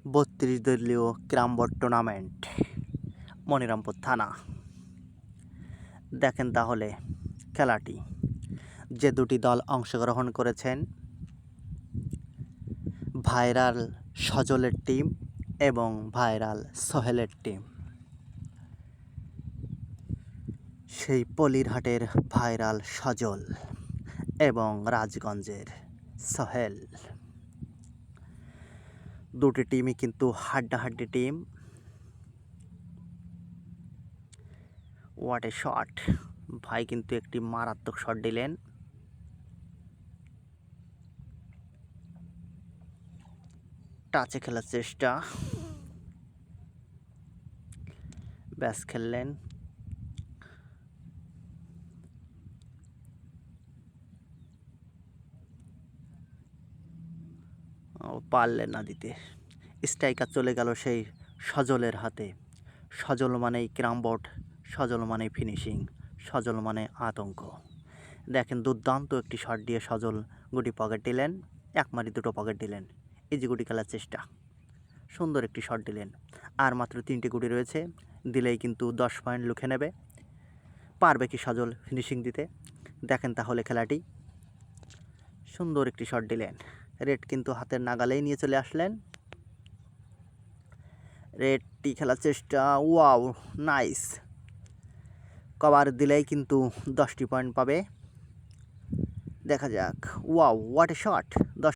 32 দলীয় carrom board tournament Monirampur থানা। দেখেন তাহলে খেলাটি। যে দুটি দল অংশগ্রহণ করেছেন, ভাইরাল সজলের টিম এবং ভাইরাল সোহেলের টিম। সেই পলিরহাটের ভাইরাল সজল এবং রাজগঞ্জের সোহেল। দুটি টিমই কিন্তু হাড্ডাহাড্ডি টিম। What a shot! ভাই কিন্তু একটি মারাত্মক শট দিলেন। টাচে খেলার চেষ্টা, ব্যাস খেললেন। পারলেন না দিতে। স্ট্রাইকার চলে গেল সেই সজলের হাতে। সজল মানেই ক্যারাম বোর্ড, সজল মানেই ফিনিশিং, সজল মানে আতঙ্ক। দেখেন দুর্দান্ত একটি শট দিয়ে সজল গুটি পকেট দিলেন, এক মারি দুটো পকেট দিলেন। এই যে গুটি খেলার চেষ্টা, সুন্দর একটি শট দিলেন। আর মাত্র 3টি গুটি রয়েছে, দিলেই কিন্তু 10 পয়েন্ট লুখে নেবে। পারবে কি সজল ফিনিশিং দিতে? দেখেন তাহলে খেলাটি। সুন্দর একটি শট দিলেন, রেড কিন্তু হাতের নাগালেই নিয়ে চলে আসলেন। রেডটি খেলার চেষ্টা, ওয়াও নাইস, কভার দিলেই কিন্তু 10টি পয়েন্ট পাবে। দেখা যাক, ওয়াও হোয়াট এ শট! 10